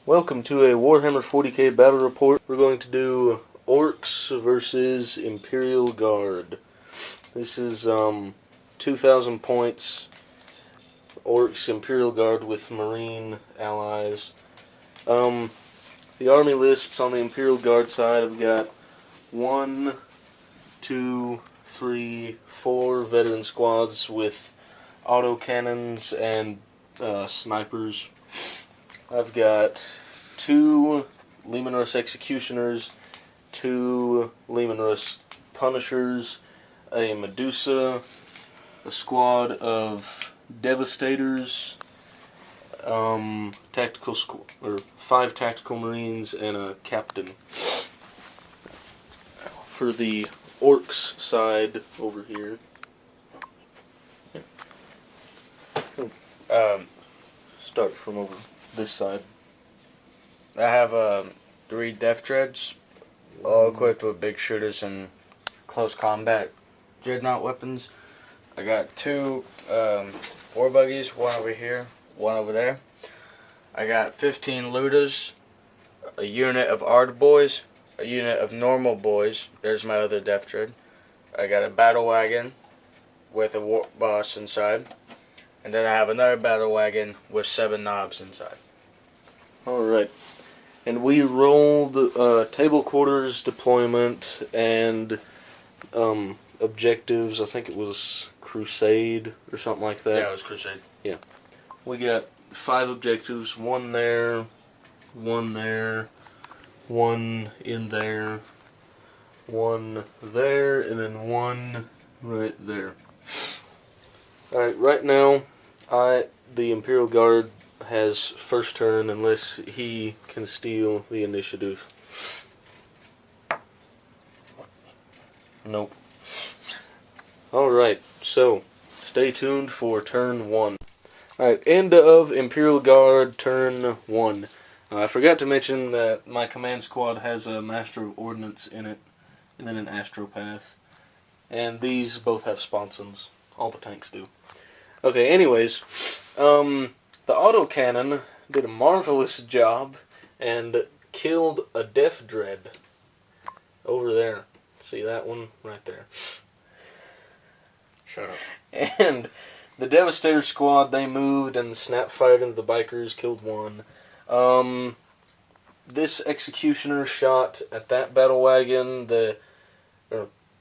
Welcome to a Warhammer 40k battle report. We're going to do Orks versus Imperial Guard. This is 2,000 points. Orks, Imperial Guard with Marine allies. The army lists on the Imperial Guard side have got 1, 2, 3, 4 veteran squads with autocannons and snipers. I've got 2 Leman Russ Executioners, 2 Leman Russ Punishers, a Medusa, a squad of Devastators, 5 tactical Marines, and a captain. For the Orks side over here. Start from over this side. I have 3 Death Dreads, all equipped with big shooters and close combat dreadnought weapons. I got 2 war buggies, one over here, one over there. I got 15 looters, a unit of Ard boys, a unit of normal boys. There's my other Death Dread. I got a battle wagon with a war boss inside. And then I have another battle wagon with 7 knobs inside. Alright. And we rolled table quarters deployment and objectives. I think it was Crusade or something like that. Yeah, it was Crusade. Yeah. We got 5 objectives. 1 there, 1 there, 1 in there, 1 there, and then 1 right there. Alright, right now, the Imperial Guard has first turn unless he can steal the initiative. Nope. Alright, so, stay tuned for turn 1. Alright, end of Imperial Guard, turn 1. I forgot to mention that my command squad has a Master of Ordnance in it, and then an Astropath. And these both have sponsons. All the tanks do. Okay, anyways, the autocannon did a marvelous job and killed a Death Dread over there. See that one? Right there. Shut up. And the Devastator squad, they moved and snap fired into the bikers, killed 1. This Executioner shot at that battle wagon.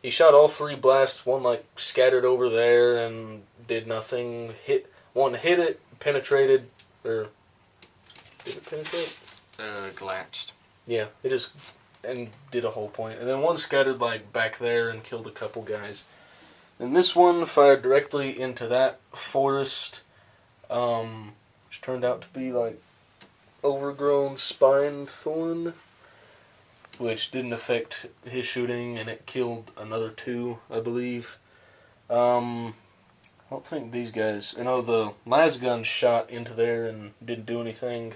He shot all 3 blasts. One like scattered over there and did nothing. One hit it, penetrated, or did it penetrate? Glanced. Yeah, it just and did a whole point. And then one scattered like back there and killed a couple guys. And this one fired directly into that forest, which turned out to be like overgrown spine thorn, which didn't affect his shooting, and it killed another 2, I believe. I don't think these guys... I know the lasgun shot into there and didn't do anything.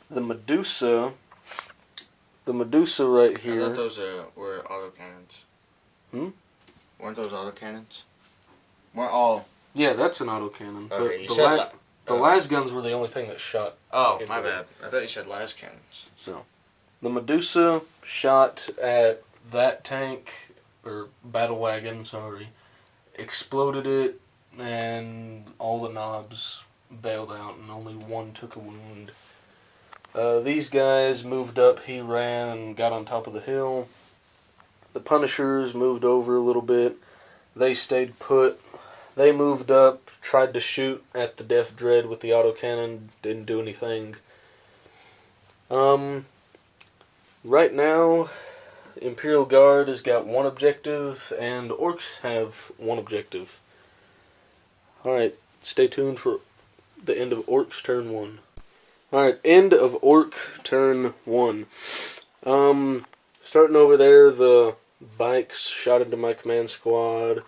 The Medusa right here... I thought those were autocannons. Weren't those autocannons? Weren't all... Yeah, that's an autocannon. Okay, but the lasguns were the only thing that shot. Oh, my bad. I thought you said lascannons. No. The Medusa shot at that tank, or battle wagon, sorry, exploded it, and all the knobs bailed out, and only 1 took a wound. These guys moved up, he ran and got on top of the hill. The Punishers moved over a little bit. They stayed put. They moved up, tried to shoot at the Death Dread with the autocannon, didn't do anything. Right now, Imperial Guard has got 1 objective, and Orks have 1 objective. Alright, stay tuned for the end of Orks turn 1. Alright, end of Ork turn 1. Starting over there, the bikes shot into my command squad,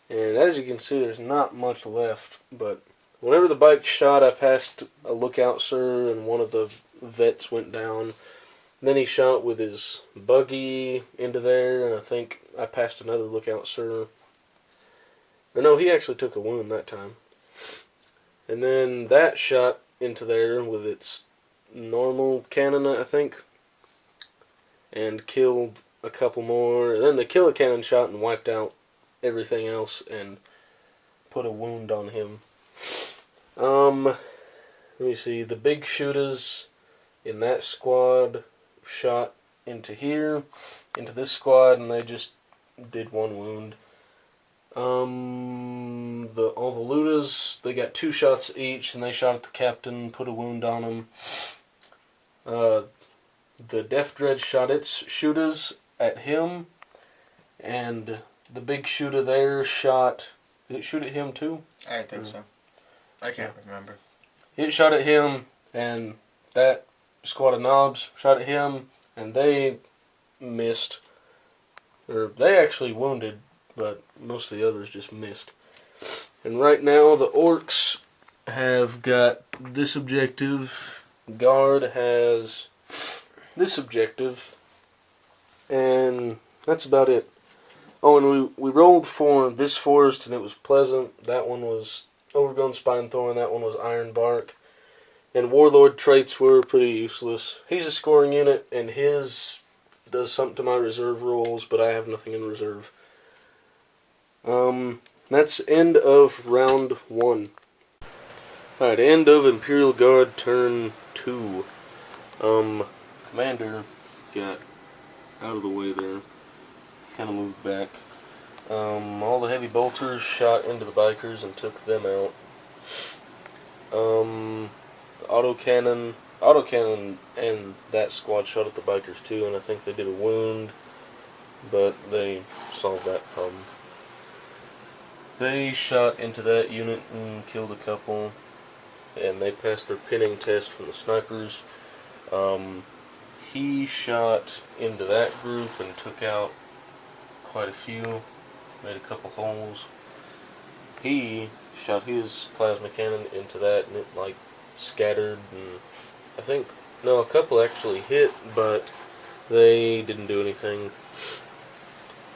and as you can see, there's not much left, but whenever the bike shot, I passed a lookout sir, and one of the vets went down. Then he shot with his buggy into there, and I think I passed another lookout sir. Or no, he actually took a wound that time. And then that shot into there with its normal cannon, I think, and killed a couple more. And then the killer cannon shot and wiped out everything else and put a wound on him. Let me see. The big shooters in that squad shot into here, into this squad, and they just did one wound. All the looters, they got 2 shots each, and they shot at the captain, put a wound on him. The Death Dread shot its shooters at him, and the big shooter there shot... Did it shoot at him too? I think so. I can't remember. It shot at him, and that squad of knobs shot at him, and they missed. Or they actually wounded, but most of the others just missed. And right now the Orks have got this objective. Guard has this objective. And that's about it. Oh, and we rolled for this forest, and it was pleasant. That one was overgrown spine thorn. That one was iron bark. And warlord traits were pretty useless. He's a scoring unit, and his does something to my reserve rolls, but I have nothing in reserve. That's end of round 1. Alright, end of Imperial Guard turn 2. Commander got out of the way there. Kind of moved back. All the heavy bolters shot into the bikers and took them out. Autocannon and that squad shot at the bikers too, and I think they did a wound, but they solved that problem. They shot into that unit and killed a couple, and they passed their pinning test from the snipers. He shot into that group and took out quite a few, made a couple holes. He shot his plasma cannon into that, and it like scattered, and I think, no, a couple actually hit, but they didn't do anything.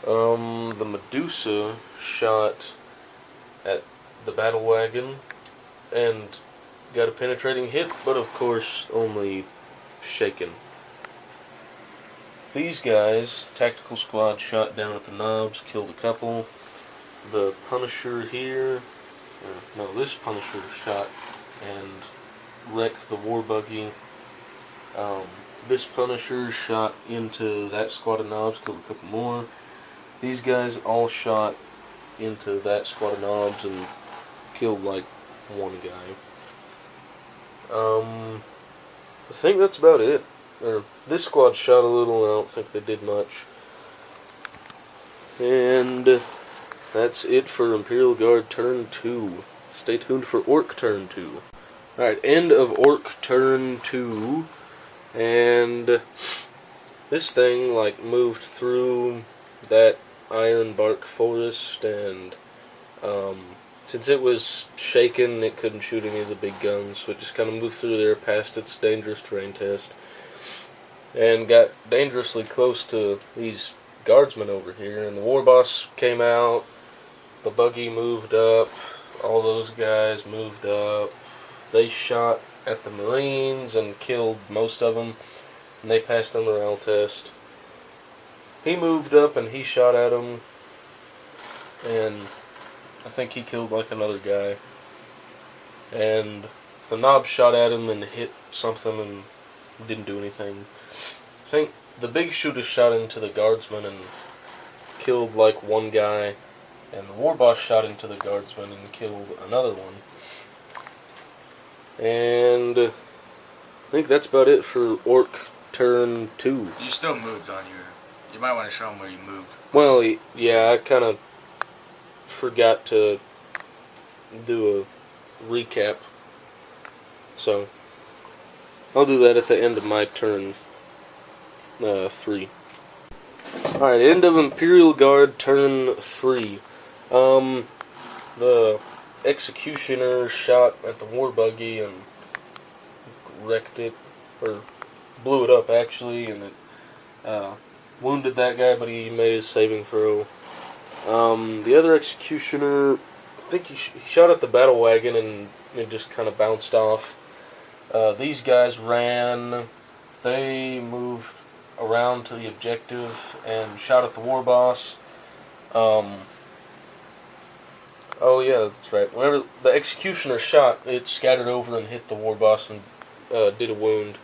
The Medusa shot at the battle wagon and got a penetrating hit, but of course only shaken. These guys, tactical squad, shot down at the knobs, killed a couple. The Punisher here, this Punisher shot and wrecked the war buggy. This Punisher shot into that squad of knobs, killed a couple more. These guys all shot into that squad of knobs and killed like one guy. I think that's about it. This squad shot a little, and I don't think they did much. And that's it for Imperial Guard turn 2. Stay tuned for Ork turn 2. Alright, end of Ork turn 2. And this thing like moved through that iron bark forest, and since it was shaken, it couldn't shoot any of the big guns, so it just kind of moved through there past its dangerous terrain test and got dangerously close to these guardsmen over here. And the war boss came out, the buggy moved up, all those guys moved up. They shot at the Marines and killed most of them, and they passed the morale test. He moved up and he shot at them, and I think he killed like another guy. And the knob shot at him and hit something and didn't do anything. I think the big shooter shot into the guardsman and killed like one guy, and the war boss shot into the guardsman and killed another one. And I think that's about it for Ork turn 2. You still moved on your... You might want to show them where you moved. Well, yeah, I kind of forgot to do a recap, so I'll do that at the end of my turn 3. Alright, end of Imperial Guard turn 3. The Executioner shot at the war buggy and wrecked it, or blew it up actually, and it wounded that guy, but he made his saving throw. The other Executioner, I think he shot at the battle wagon and it just kind of bounced off. These guys ran. They moved around to the objective and shot at the war boss. Oh yeah, that's right. Whenever the executioner shot, it scattered over and hit the war boss and did a wound.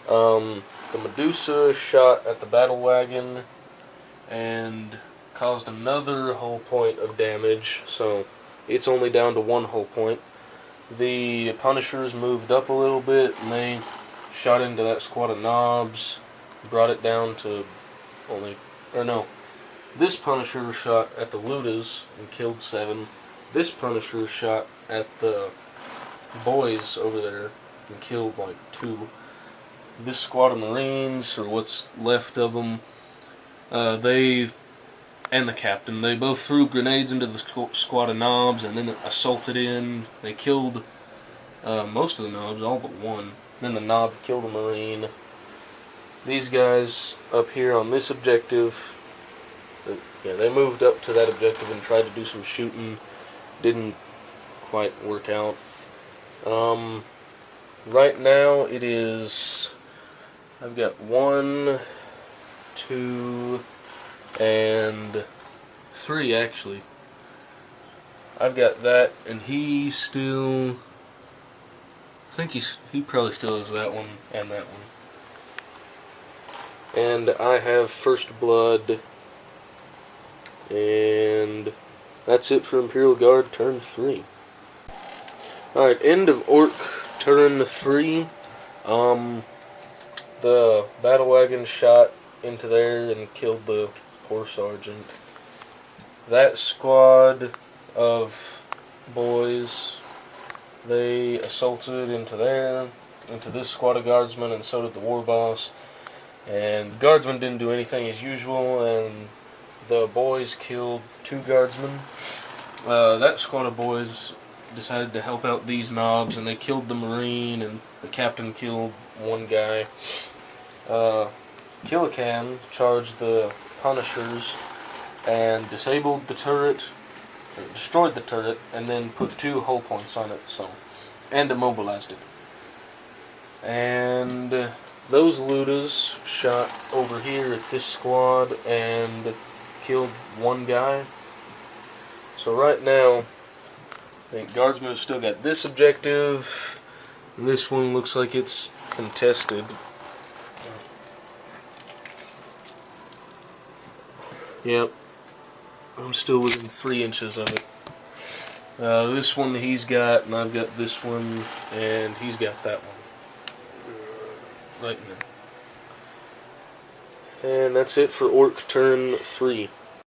The Medusa shot at the battle wagon and caused another hull point of damage, so it's only down to 1 hull point. The Punishers moved up a little bit and they shot into that squad of knobs, brought it down to only, or no, this Punisher shot at the Ludas and killed 7. This Punisher shot at the boys over there and killed like 2. This squad of Marines, or what's left of them, they and the captain, they both threw grenades into the squad of knobs and then assaulted in. They killed most of the knobs, all but 1. Then the knob killed a Marine. These guys up here on this objective, yeah, they moved up to that objective and tried to do some shooting. Didn't quite work out. Right now it is, I've got 1, 2, and 3 actually. I've got that, and he still, I think he probably still has that one and that one. And I have First Blood, and that's it for Imperial Guard turn 3. Alright, end of Ork turn 3. The battle wagon shot into there and killed the poor sergeant. That squad of boys, they assaulted into there, into this squad of guardsmen, and so did the war boss. And the guardsmen didn't do anything as usual, and the boys killed 2 guardsmen. That squad of boys decided to help out these knobs, and they killed the Marine, and the captain killed 1 guy. Killican charged the Punishers and disabled the turret, or destroyed the turret, and then put 2 hull points on it, so, and immobilized it. And those Ludas shot over here at this squad and killed 1 guy. So right now, I think Guardsmen have still got this objective. This one looks like it's contested. Yep, I'm still within 3 inches of it. This one he's got, and I've got this one, and he's got that one. Right there. And that's it for Ork turn 3.